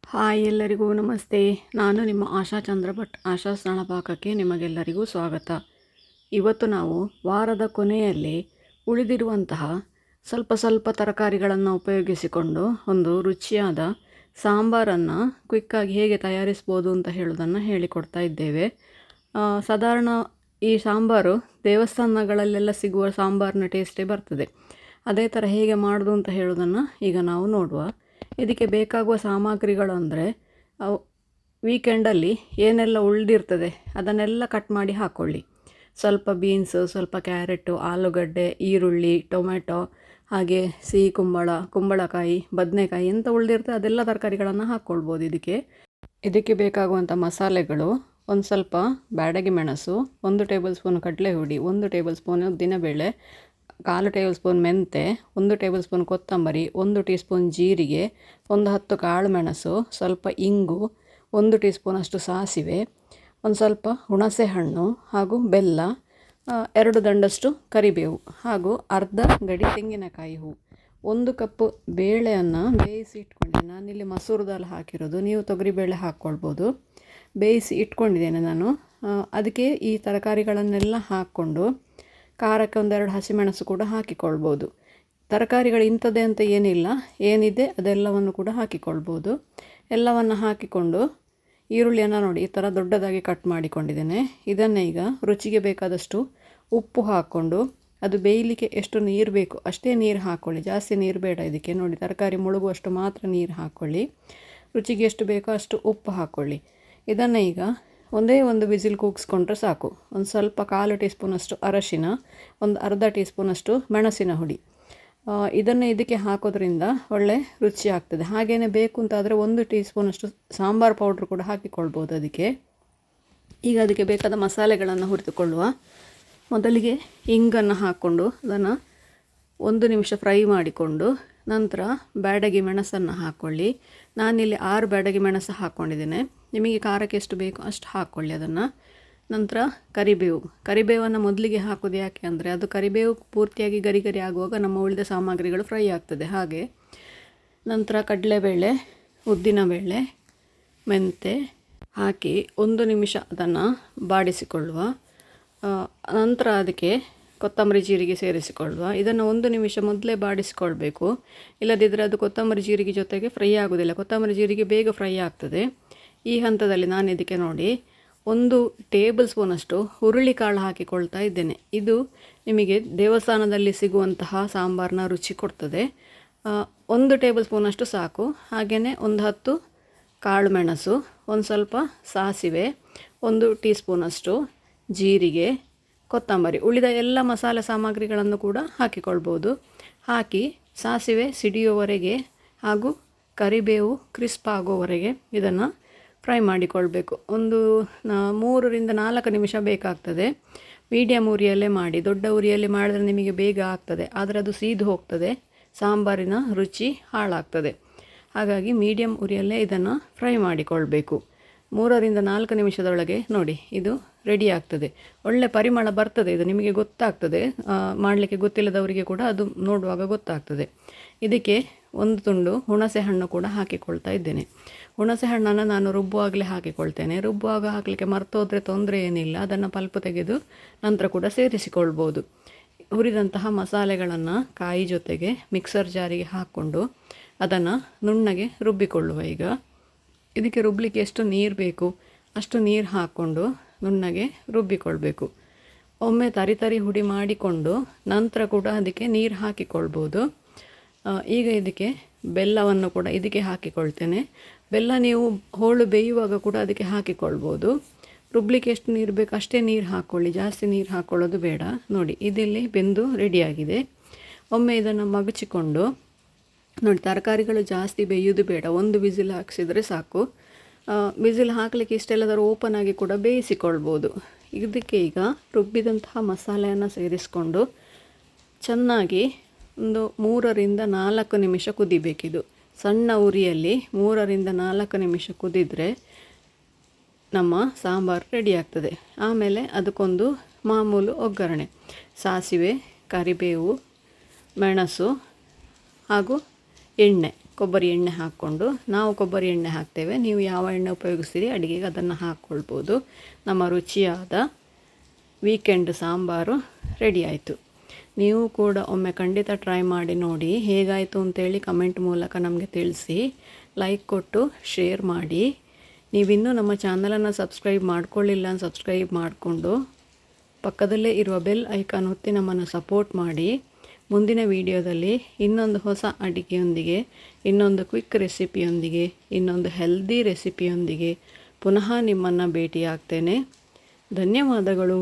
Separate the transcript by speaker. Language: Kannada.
Speaker 1: ಹಾಯ್ ಎಲ್ಲರಿಗೂ ನಮಸ್ತೆ. ನಾನು ನಿಮ್ಮ ಆಶಾ ಚಂದ್ರಭಟ್. ಆಶಾ ಸ್ನಳಪಾಕಕ್ಕೆ ನಿಮಗೆಲ್ಲರಿಗೂ ಸ್ವಾಗತ. ಇವತ್ತು ನಾವು ವಾರದ ಕೊನೆಯಲ್ಲಿ ಉಳಿದಿರುವಂತಹ ಸ್ವಲ್ಪ ತರಕಾರಿಗಳನ್ನು ಉಪಯೋಗಿಸಿಕೊಂಡು ಒಂದು ರುಚಿಯಾದ ಸಾಂಬಾರನ್ನು ಕ್ವಿಕ್ಕಾಗಿ ಹೇಗೆ ತಯಾರಿಸ್ಬೋದು ಅಂತ ಹೇಳೋದನ್ನು ಹೇಳಿಕೊಡ್ತಾ ಇದ್ದೇವೆ. ಸಾಧಾರಣ ಈ ಸಾಂಬಾರು ದೇವಸ್ಥಾನಗಳಲ್ಲೆಲ್ಲ ಸಿಗುವ ಸಾಂಬಾರಿನ ಟೇಸ್ಟೇ ಬರ್ತದೆ. ಅದೇ ಥರ ಹೇಗೆ ಮಾಡೋದು ಅಂತ ಹೇಳೋದನ್ನು ಈಗ ನಾವು ನೋಡುವ. ಇದಕ್ಕೆ ಬೇಕಾಗುವ ಸಾಮಗ್ರಿಗಳು ಅಂದರೆ ವೀಕೆಂಡಲ್ಲಿ ಏನೆಲ್ಲ ಉಳಿದಿರ್ತದೆ ಅದನ್ನೆಲ್ಲ ಕಟ್ ಮಾಡಿ ಹಾಕ್ಕೊಳ್ಳಿ. ಸ್ವಲ್ಪ ಬೀನ್ಸು, ಸ್ವಲ್ಪ ಕ್ಯಾರೆಟು, ಆಲೂಗಡ್ಡೆ, ಈರುಳ್ಳಿ, ಟೊಮೆಟೊ, ಹಾಗೆ ಸಿಹಿ ಕುಂಬಳಕಾಯಿ, ಬದನೆಕಾಯಿ ಎಂತ ಉಳಿದಿರ್ತದೆ ಅದೆಲ್ಲ ತರಕಾರಿಗಳನ್ನು ಹಾಕ್ಕೊಳ್ಬೋದು. ಇದಕ್ಕೆ ಬೇಕಾಗುವಂಥ ಮಸಾಲೆಗಳು: ಒಂದು ಸ್ವಲ್ಪ ಬ್ಯಾಡಗಿ ಮೆಣಸು, 1 ಟೇಬಲ್ ಸ್ಪೂನ್ ಕಡಲೆ ಹುಡಿ, 1 ಟೇಬಲ್ ಸ್ಪೂನ್ ಉದ್ದಿನಬೇಳೆ, 1/4 ಟೇಬಲ್ ಸ್ಪೂನ್ ಮೆಂತೆ, 1 ಟೇಬಲ್ ಸ್ಪೂನ್ ಕೊತ್ತಂಬರಿ, 1 ಟೀ ಸ್ಪೂನ್ ಜೀರಿಗೆ, 10 ಕಾಳು ಮೆಣಸು, ಸ್ವಲ್ಪ ಇಂಗು, 1 ಟೀ ಸ್ಪೂನಷ್ಟು ಸಾಸಿವೆ, ಒಂದು ಸ್ವಲ್ಪ ಹುಣಸೆ ಹಣ್ಣು ಹಾಗೂ ಬೆಲ್ಲ, 2 ದಂಡಷ್ಟು ಕರಿಬೇವು ಹಾಗೂ ಅರ್ಧ ಗಡಿ ತೆಂಗಿನಕಾಯಿ ಹೂವು, 1 ಕಪ್ ಬೇಳೆಯನ್ನು ಬೇಯಿಸಿ ಇಟ್ಕೊಂಡಿದ್ದೀನಿ. ನಾನಿಲ್ಲಿ ಮಸೂರು ದಾಲ್ ಹಾಕಿರೋದು, ನೀವು ತೊಗರಿಬೇಳೆ ಹಾಕ್ಕೊಳ್ಬೋದು. ಬೇಯಿಸಿ ಇಟ್ಕೊಂಡಿದ್ದೇನೆ ನಾನು. ಅದಕ್ಕೆ ಈ ತರಕಾರಿಗಳನ್ನೆಲ್ಲ ಹಾಕ್ಕೊಂಡು ಖಾರಕ್ಕೆ 1-2 ಹಸಿಮೆಣಸು ಕೂಡ ಹಾಕಿಕೊಳ್ಬೋದು. ತರಕಾರಿಗಳು ಇಂಥದ್ದೇ ಅಂತ ಏನಿದೆ ಅದೆಲ್ಲವನ್ನು ಕೂಡ ಹಾಕಿಕೊಳ್ಬೋದು. ಎಲ್ಲವನ್ನು ಹಾಕಿಕೊಂಡು ಈರುಳ್ಳಿಯನ್ನು ನೋಡಿ ಈ ಥರ ದೊಡ್ಡದಾಗಿ ಕಟ್ ಮಾಡಿಕೊಂಡಿದ್ದೇನೆ. ಇದನ್ನೇ ಈಗ ರುಚಿಗೆ ಬೇಕಾದಷ್ಟು ಉಪ್ಪು ಹಾಕ್ಕೊಂಡು ಅದು ಬೇಯಲಿಕ್ಕೆ ಎಷ್ಟು ನೀರು ಬೇಕು ಅಷ್ಟೇ ನೀರು ಹಾಕ್ಕೊಳ್ಳಿ. ಜಾಸ್ತಿ ನೀರು ಬೇಡ ಇದಕ್ಕೆ. ನೋಡಿ, ತರಕಾರಿ ಮುಳುಗುವಷ್ಟು ಮಾತ್ರ ನೀರು ಹಾಕ್ಕೊಳ್ಳಿ. ರುಚಿಗೆ ಎಷ್ಟು ಬೇಕೋ ಅಷ್ಟು ಉಪ್ಪು ಹಾಕ್ಕೊಳ್ಳಿ. ಇದನ್ನು ಈಗ ಒಂದೇ ಒಂದು ವಿಸಿಲ್ ಕೂಗಿಸ್ಕೊಂಡ್ರೆ ಸಾಕು. ಒಂದು ಸ್ವಲ್ಪ 1/4 ಟೀ ಸ್ಪೂನಷ್ಟು ಅರಶಿನ, ಒಂದು ಅರ್ಧ ಟೀ ಸ್ಪೂನಷ್ಟು ಮೆಣಸಿನ ಹುಡಿ, ಇದನ್ನು ಇದಕ್ಕೆ ಹಾಕೋದ್ರಿಂದ ಒಳ್ಳೆ ರುಚಿ ಆಗ್ತದೆ. ಹಾಗೆಯೇ ಬೇಕು ಅಂತಾದರೆ 1 ಟೀ ಸ್ಪೂನಷ್ಟು ಸಾಂಬಾರು ಪೌಡ್ರ್ ಕೂಡ ಹಾಕಿಕೊಳ್ಬೋದು ಅದಕ್ಕೆ. ಈಗ ಅದಕ್ಕೆ ಬೇಕಾದ ಮಸಾಲೆಗಳನ್ನು ಹುರಿದುಕೊಳ್ಳುವ. ಮೊದಲಿಗೆ ಇಂಗನ್ನು ಹಾಕ್ಕೊಂಡು ಅದನ್ನು 1 ನಿಮಿಷ ಫ್ರೈ ಮಾಡಿಕೊಂಡು ನಂತರ ಬ್ಯಾಡಗಿ ಮೆಣಸನ್ನು ಹಾಕ್ಕೊಳ್ಳಿ. ನಾನಿಲ್ಲಿ 6 ಬ್ಯಾಡಗಿ ಮೆಣಸು ಹಾಕ್ಕೊಂಡಿದ್ದೇನೆ. ನಿಮಗೆ ಖಾರಕ್ಕೆ ಎಷ್ಟು ಬೇಕೋ ಅಷ್ಟು ಹಾಕ್ಕೊಳ್ಳಿ ಅದನ್ನು. ನಂತರ ಕರಿಬೇವನ್ನು ಮೊದಲಿಗೆ ಹಾಕೋದು ಯಾಕೆ ಅಂದರೆ ಅದು ಕರಿಬೇವು ಪೂರ್ತಿಯಾಗಿ ಗರಿ ಆಗುವಾಗ ನಮ್ಮ ಉಳಿದ ಸಾಮಗ್ರಿಗಳು ಫ್ರೈ ಆಗ್ತದೆ ಹಾಗೆ. ನಂತರ ಕಡಲೆಬೇಳೆ, ಉದ್ದಿನಬೇಳೆ, ಮೆಂತೆ ಹಾಕಿ 1 ನಿಮಿಷ ಅದನ್ನು ಬಾಡಿಸಿಕೊಳ್ಳುವ. ನಂತರ ಅದಕ್ಕೆ ಕೊತ್ತಂಬರಿ ಜೀರಿಗೆ ಸೇರಿಸಿಕೊಳ್ಳುವ. ಇದನ್ನು 1 ನಿಮಿಷ ಮೊದಲೇ ಬಾಡಿಸಿಕೊಳ್ಬೇಕು, ಇಲ್ಲದಿದ್ದರೆ ಅದು ಕೊತ್ತಂಬರಿ ಜೀರಿಗೆ ಜೊತೆಗೆ ಫ್ರೈ ಆಗೋದಿಲ್ಲ. ಕೊತ್ತಂಬರಿ ಜೀರಿಗೆ ಬೇಗ ಫ್ರೈ ಆಗ್ತದೆ. ಈ ಹಂತದಲ್ಲಿ ನಾನು ಇದಕ್ಕೆ ನೋಡಿ 1 ಟೇಬಲ್ ಸ್ಪೂನಷ್ಟು ಹುರುಳಿಕಾಳು ಹಾಕಿಕೊಳ್ತಾ ಇದ್ದೇನೆ. ಇದು ನಿಮಗೆ ದೇವಸ್ಥಾನದಲ್ಲಿ ಸಿಗುವಂತಹ ಸಾಂಬಾರನ್ನ ರುಚಿ ಕೊಡ್ತದೆ. 1 ಟೇಬಲ್ ಸ್ಪೂನಷ್ಟು ಸಾಕು. ಹಾಗೆಯೇ 10 ಕಾಳು ಮೆಣಸು, ಒಂದು ಸ್ವಲ್ಪ ಸಾಸಿವೆ, 1 ಟೀ ಸ್ಪೂನಷ್ಟು ಜೀರಿಗೆ, ಕೊತ್ತಂಬರಿ, ಉಳಿದ ಎಲ್ಲ ಮಸಾಲೆ ಸಾಮಗ್ರಿಗಳನ್ನು ಕೂಡ ಹಾಕಿಕೊಳ್ಬೋದು. ಹಾಕಿ ಸಾಸಿವೆ ಸಿಡಿಯುವವರೆಗೆ ಹಾಗೂ ಕರಿಬೇವು ಕ್ರಿಸ್ಪ್ ಆಗೋವರೆಗೆ ಇದನ್ನು ಫ್ರೈ ಮಾಡಿಕೊಳ್ಬೇಕು. ಒಂದು 3-4 ನಿಮಿಷ ಬೇಕಾಗ್ತದೆ. ಮೀಡಿಯಮ್ ಉರಿಯಲ್ಲೇ ಮಾಡಿ. ದೊಡ್ಡ ಉರಿಯಲ್ಲಿ ಮಾಡಿದ್ರೆ ನಿಮಗೆ ಬೇಗ ಆಗ್ತದೆ, ಆದರೆ ಅದು ಸೀದು ಹೋಗ್ತದೆ, ಸಾಂಬಾರಿನ ರುಚಿ ಹಾಳಾಗ್ತದೆ. ಹಾಗಾಗಿ ಮೀಡಿಯಮ್ ಉರಿಯಲ್ಲೇ ಇದನ್ನು ಫ್ರೈ ಮಾಡಿಕೊಳ್ಬೇಕು. 3-4 ನಿಮಿಷದೊಳಗೆ ನೋಡಿ ಇದು ರೆಡಿ ಆಗ್ತದೆ. ಒಳ್ಳೆ ಪರಿಮಳ ಬರ್ತದೆ. ಇದು ನಿಮಗೆ ಗೊತ್ತಾಗ್ತದೆ, ಮಾಡಲಿಕ್ಕೆ ಗೊತ್ತಿಲ್ಲದವರಿಗೆ ಕೂಡ ಅದು ನೋಡುವಾಗ ಗೊತ್ತಾಗ್ತದೆ. ಇದಕ್ಕೆ 1 ತುಂಡು ಹುಣಸೆ ಹಣ್ಣು ಕೂಡ ಹಾಕಿಕೊಳ್ತಾ ಇದ್ದೇನೆ. ಹುಣಸೆ ಹಣ್ಣನ್ನು ನಾನು ರುಬ್ಬುವಾಗಲೇ ಹಾಕಿಕೊಳ್ತೇನೆ. ರುಬ್ಬುವಾಗ ಹಾಕಲಿಕ್ಕೆ ಮರ್ತೋದ್ರೆ ತೊಂದರೆ ಏನಿಲ್ಲ, ಅದನ್ನು ಪಲ್ಪು ತೆಗೆದು ನಂತರ ಕೂಡ ಸೇರಿಸಿಕೊಳ್ಬೋದು. ಹುರಿದಂತಹ ಮಸಾಲೆಗಳನ್ನು ಕಾಯಿ ಜೊತೆಗೆ ಮಿಕ್ಸರ್ ಜಾರಿಗೆ ಹಾಕ್ಕೊಂಡು ಅದನ್ನು ನುಣ್ಣಗೆ ರುಬ್ಬಿಕೊಳ್ಳುವ. ಈಗ ಇದಕ್ಕೆ ರುಬ್ಬಲಿಕ್ಕೆ ಎಷ್ಟು ನೀರು ಬೇಕು ಅಷ್ಟು ನೀರು ಹಾಕ್ಕೊಂಡು ನುಣ್ಣಗೆ ರುಬ್ಬಿಕೊಳ್ಬೇಕು. ಒಮ್ಮೆ ತರಿ ಹುಡಿ ಮಾಡಿಕೊಂಡು ನಂತರ ಕೂಡ ಅದಕ್ಕೆ ನೀರು ಹಾಕಿಕೊಳ್ಬೋದು. ಈಗ ಇದಕ್ಕೆ ಬೆಲ್ಲವನ್ನು ಕೂಡ ಇದಕ್ಕೆ ಹಾಕಿಕೊಳ್ತೇನೆ. ಬೆಲ್ಲ ನೀವು ಹೋಳು ಬೇಯುವಾಗ ಕೂಡ ಅದಕ್ಕೆ ಹಾಕಿಕೊಳ್ಬೋದು. ರುಬ್ಲಿಕ್ಕೆ ಎಷ್ಟು ನೀರು ಬೇಕು ಅಷ್ಟೇ ನೀರು ಹಾಕ್ಕೊಳ್ಳಿ, ಜಾಸ್ತಿ ನೀರು ಹಾಕ್ಕೊಳ್ಳೋದು ಬೇಡ. ನೋಡಿ ಇದರಲ್ಲಿ ಬೆಂದು ರೆಡಿಯಾಗಿದೆ. ಒಮ್ಮೆ ಇದನ್ನು ಮಗಚಿಕೊಂಡು ನೋಡಿ, ತರಕಾರಿಗಳು ಜಾಸ್ತಿ ಬೇಯೋದು ಬೇಡ, 1 ವಿಸಿಲ್ ಹಾಕಿಸಿದರೆ ಸಾಕು. ವಿಸಿಲ್ ಹಾಕಲಿಕ್ಕೆ ಇಷ್ಟೆಲ್ಲದರೂ ಓಪನ್ ಆಗಿ ಕೂಡ ಬೇಯಿಸಿಕೊಳ್ಬೋದು. ಇದಕ್ಕೆ ಈಗ ರುಬ್ಬಿದಂತಹ ಮಸಾಲೆಯನ್ನು ಸೇರಿಸ್ಕೊಂಡು ಚೆನ್ನಾಗಿ ಒಂದು 3-4 ನಿಮಿಷ ಕುದಿಬೇಕಿದು. ಸಣ್ಣ ಉರಿಯಲ್ಲಿ 3-4 ನಿಮಿಷ ಕುದಿದರೆ ನಮ್ಮ ಸಾಂಬಾರು ರೆಡಿ ಆಗ್ತದೆ. ಆಮೇಲೆ ಅದಕ್ಕೊಂದು ಮಾಮೂಲು ಒಗ್ಗರಣೆ: ಸಾಸಿವೆ, ಕರಿಬೇವು, ಮೆಣಸು ಹಾಗೂ ಎಣ್ಣೆ, ಕೊಬ್ಬರಿ ಎಣ್ಣೆ ಹಾಕ್ಕೊಂಡು, ನಾವು ಕೊಬ್ಬರಿ ಎಣ್ಣೆ ಹಾಕ್ತೇವೆ, ನೀವು ಯಾವ ಎಣ್ಣೆ ಉಪಯೋಗಿಸ್ತೀರಿ ಅಡುಗೆಗೆ ಅದನ್ನು ಹಾಕ್ಕೊಳ್ಬೋದು. ನಮ್ಮ ರುಚಿಯಾದ ವೀಕೆಂಡ್ ಸಾಂಬಾರು ರೆಡಿ ಆಯಿತು. ನೀವು ಕೂಡ ಒಮ್ಮೆ ಖಂಡಿತ ಟ್ರೈ ಮಾಡಿ ನೋಡಿ, ಹೇಗಾಯಿತು ಅಂತೇಳಿ ಕಮೆಂಟ್ ಮೂಲಕ ನಮಗೆ ತಿಳಿಸಿ. ಲೈಕ್ ಕೊಟ್ಟು ಶೇರ್ ಮಾಡಿ. ನೀವಿನ್ನೂ ನಮ್ಮ ಚಾನಲನ್ನು ಸಬ್ಸ್ಕ್ರೈಬ್ ಮಾಡ್ಕೊಳ್ಳಿಲ್ಲ ಅಂತ ಸಬ್ಸ್ಕ್ರೈಬ್ ಮಾಡಿಕೊಂಡು ಪಕ್ಕದಲ್ಲೇ ಇರುವ ಬೆಲ್ ಐಕಾನ್ ಒತ್ತಿ ನಮ್ಮನ್ನು ಸಪೋರ್ಟ್ ಮಾಡಿ. ಮುಂದಿನ ವಿಡಿಯೋದಲ್ಲಿ ಇನ್ನೊಂದು ಹೊಸ ಅಡುಗೆಯೊಂದಿಗೆ, ಇನ್ನೊಂದು ಕ್ವಿಕ್ ರೆಸಿಪಿಯೊಂದಿಗೆ, ಇನ್ನೊಂದು ಹೆಲ್ದಿ ರೆಸಿಪಿಯೊಂದಿಗೆ ಪುನಃ ನಿಮ್ಮನ್ನು ಭೇಟಿಯಾಗ್ತೇನೆ. ಧನ್ಯವಾದಗಳು.